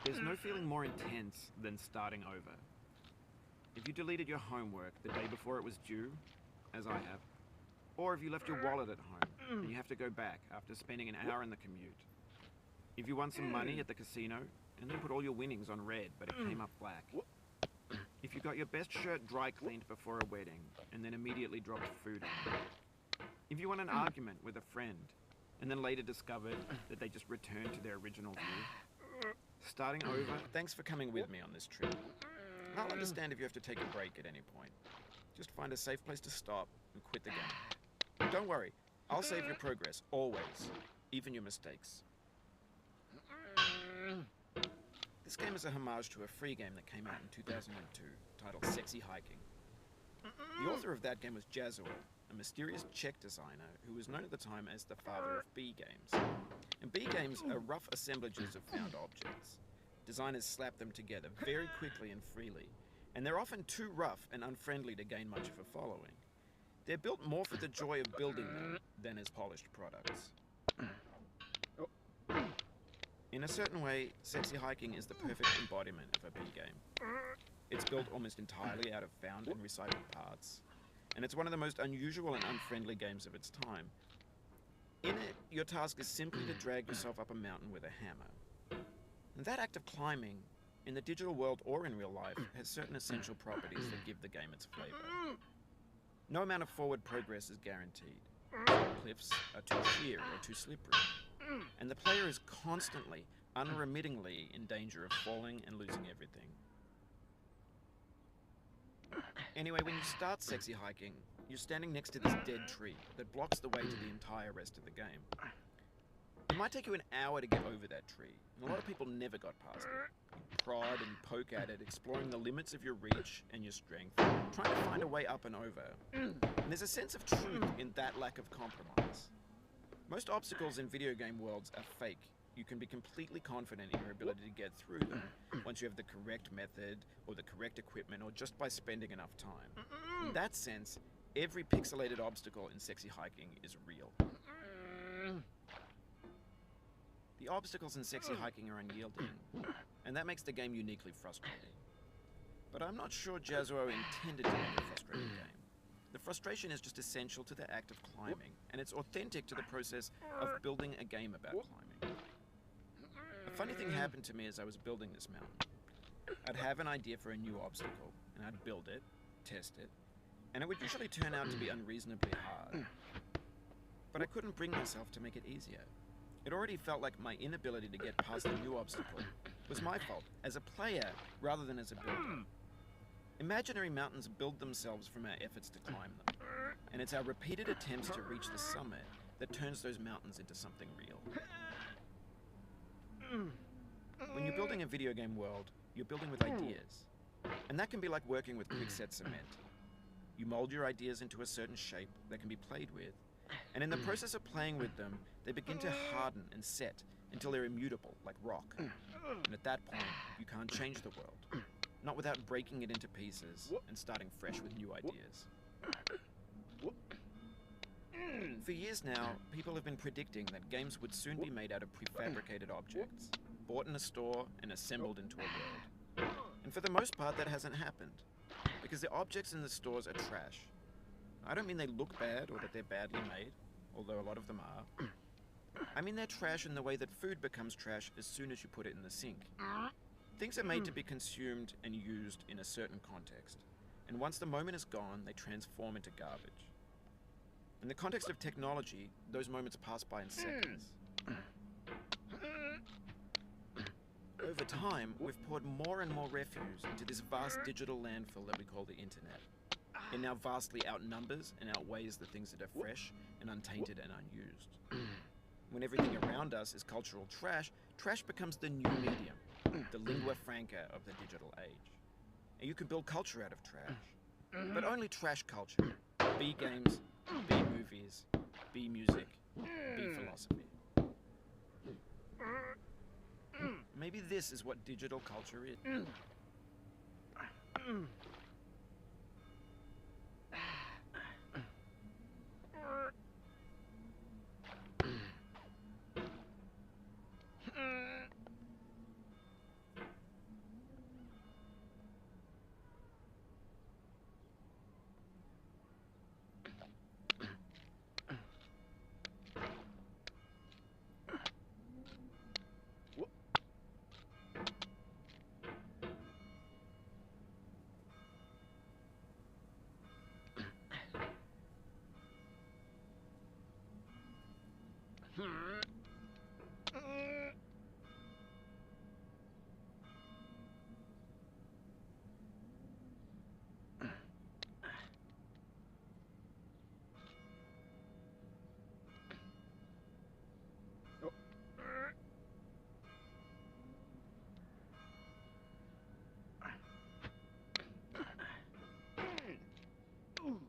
There's no feeling more intense than starting over. If you deleted your homework the day before it was due, as I have, or if you left your wallet at home and you have to go back after spending an hour in the commute. If you won some money at the casino and then put all your winnings on red but it came up black. If you got your best shirt dry cleaned before a wedding and then immediately dropped food on it. If you won an argument with a friend and then later discovered that they just returned to their original view. Starting over, thanks for coming with me on this trip. I'll understand if you have to take a break at any point. Just find a safe place to stop and quit the game. Don't worry, I'll save your progress, always, even your mistakes. This game is a homage to a free game that came out in 2002, titled Sexy Hiking. The author of that game was RYZR, a mysterious Czech designer who was known at the time as the father of B games. And B games are rough assemblages of found objects. Designers slap them together very quickly and freely, and they're often too rough and unfriendly to gain much of a following. They're built more for the joy of building them than as polished products. In a certain way, Sexy Hiking is the perfect embodiment of a B game. It's built almost entirely out of found and recycled parts, and it's one of the most unusual and unfriendly games of its time. In it, your task is simply to drag yourself up a mountain with a hammer. And that act of climbing, in the digital world or in real life, has certain essential properties that give the game its flavor. No amount of forward progress is guaranteed. Cliffs are too sheer or too slippery, and the player is constantly, unremittingly in danger of falling and losing everything. Anyway, when you start Sexy Hiking, you're standing next to this dead tree that blocks the way to the entire rest of the game. It might take you an hour to get over that tree, and a lot of people never got past it. You prod and poke at it, exploring the limits of your reach and your strength, trying to find a way up and over. And there's a sense of truth in that lack of compromise. Most obstacles in video game worlds are fake. You can be completely confident in your ability to get through them once you have the correct method or the correct equipment or just by spending enough time. In that sense, every pixelated obstacle in Sexy Hiking is real. The obstacles in Sexy Hiking are unyielding, and that makes the game uniquely frustrating. But I'm not sure RYZR intended to make a frustrating game. The frustration is just essential to the act of climbing, and it's authentic to the process of building a game about climbing. A funny thing happened to me as I was building this mountain. I'd have an idea for a new obstacle, and I'd build it, test it, and it would usually turn out to be unreasonably hard. But I couldn't bring myself to make it easier. It already felt like my inability to get past the new obstacle was my fault, as a player rather than as a builder. Imaginary mountains build themselves from our efforts to climb them, and it's our repeated attempts to reach the summit that turns those mountains into something real. When you're building a video game world, you're building with ideas, and that can be like working with quickset cement. You mold your ideas into a certain shape that can be played with, and in the process of playing with them, they begin to harden and set until they're immutable, like rock. And at that point, you can't change the world, not without breaking it into pieces and starting fresh with new ideas. For years now, people have been predicting that games would soon be made out of prefabricated objects, bought in a store and assembled into a world. And for the most part, that hasn't happened, because the objects in the stores are trash. I don't mean they look bad or that they're badly made, although a lot of them are. I mean they're trash in the way that food becomes trash as soon as you put it in the sink. Things are made to be consumed and used in a certain context, and once the moment is gone, they transform into garbage. In the context of technology, those moments pass by in seconds. Over time, we've poured more and more refuse into this vast digital landfill that we call the internet. It now vastly outnumbers and outweighs the things that are fresh and untainted and unused. When everything around us is cultural trash, trash becomes the new medium, the lingua franca of the digital age. And you can build culture out of trash, but only trash culture. B games, B movies, B music, B philosophy. Maybe this is what digital culture is.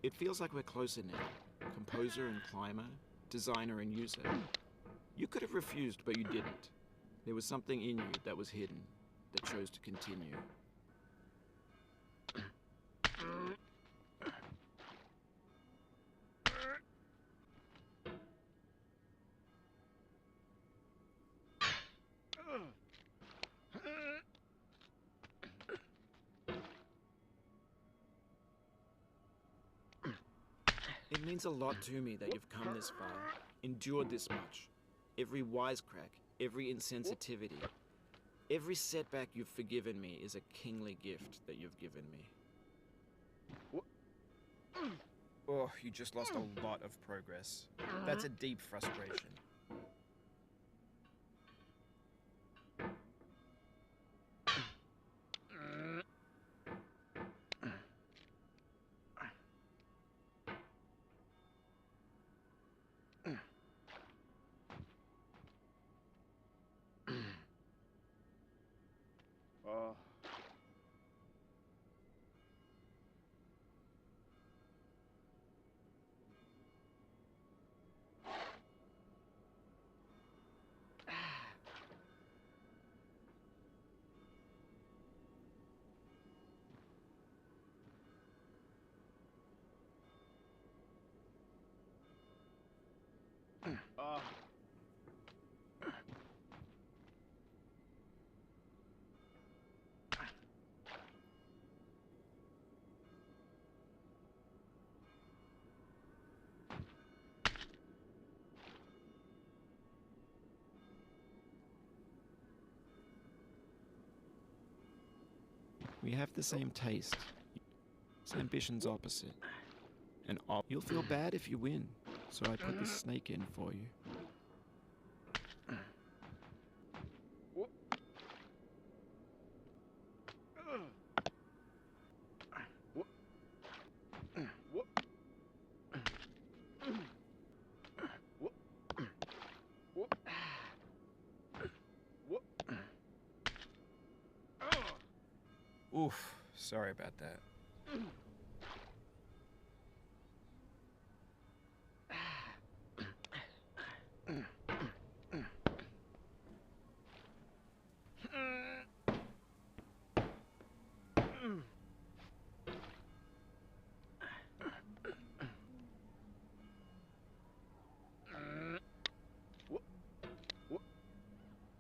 It feels like we're closer now. Composer and climber, designer and user. You could have refused, but you didn't. There was something in you that was hidden, that chose to continue. It means a lot to me that you've come this far, endured this much. Every wisecrack, every insensitivity, every setback you've forgiven me is a kingly gift that you've given me. Oh, you just lost a lot of progress. That's a deep frustration. We have the same taste. His ambition's opposite. And you'll feel bad if you win, so I put this snake in for you. Oof, sorry about that.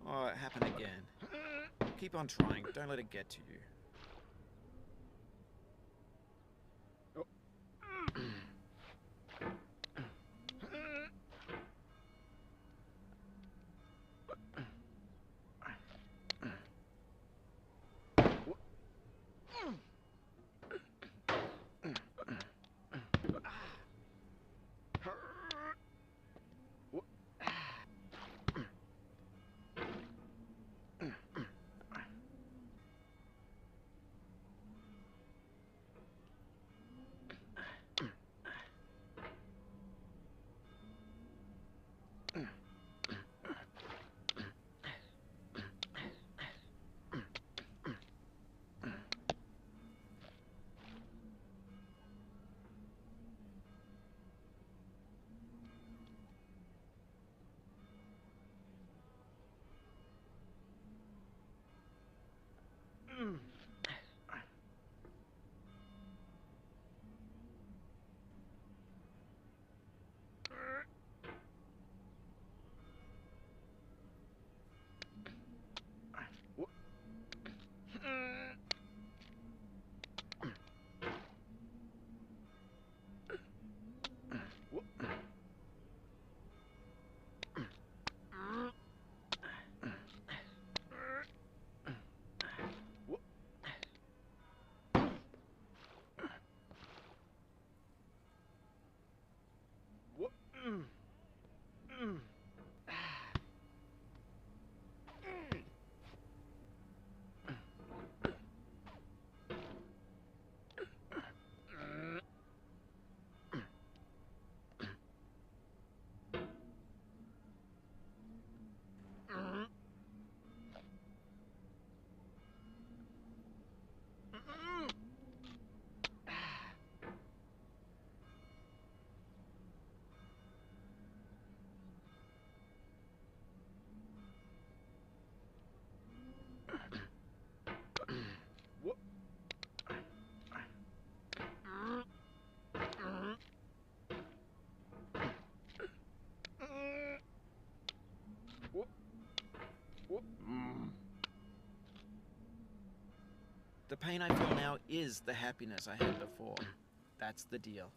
Oh, it happened again. Keep on trying, don't let it get to you. The pain I feel now is the happiness I had before. That's the deal.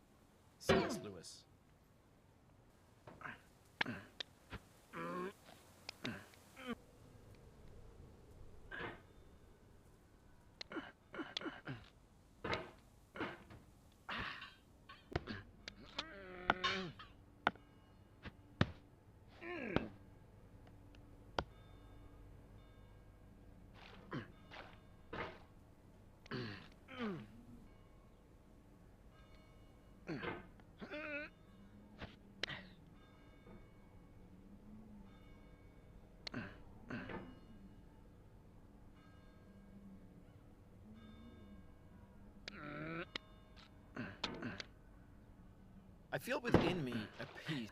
C.S. Lewis. I feel within me a peace.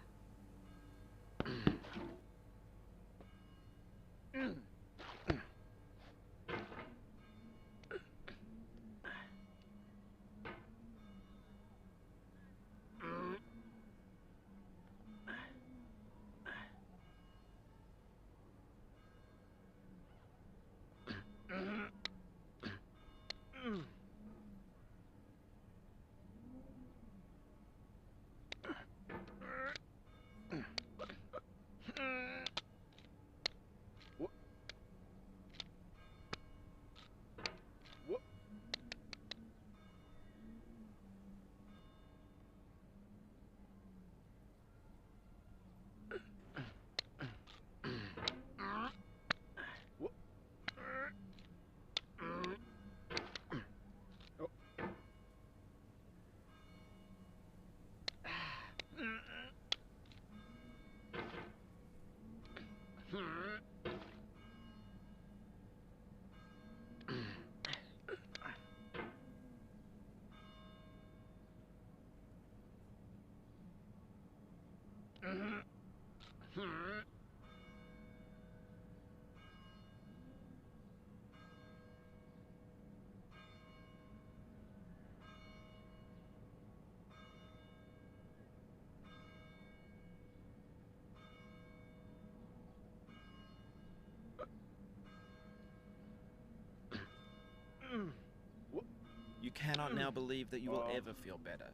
You cannot now believe that you will ever feel better.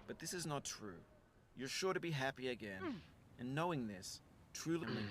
But this is not true. You're sure to be happy again. And knowing this, truly Lincoln.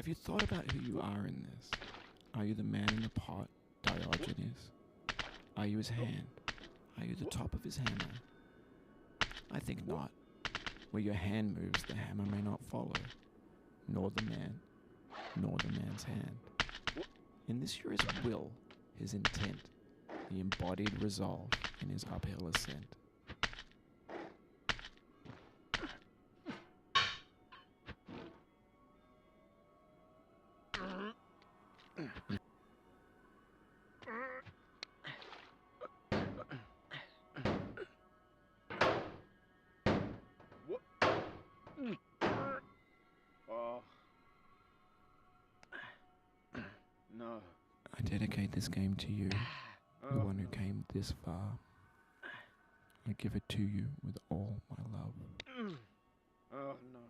Have you thought about who you are in this? Are you the man in the pot, Diogenes? Are you his hand? Are you the top of his hammer? I think not. Where your hand moves, the hammer may not follow, nor the man, nor the man's hand. In this you're his will, his intent, the embodied resolve in his uphill ascent. Oh. No. I dedicate this game to you, the one who came this far. I give it to you with all my love. Oh, no.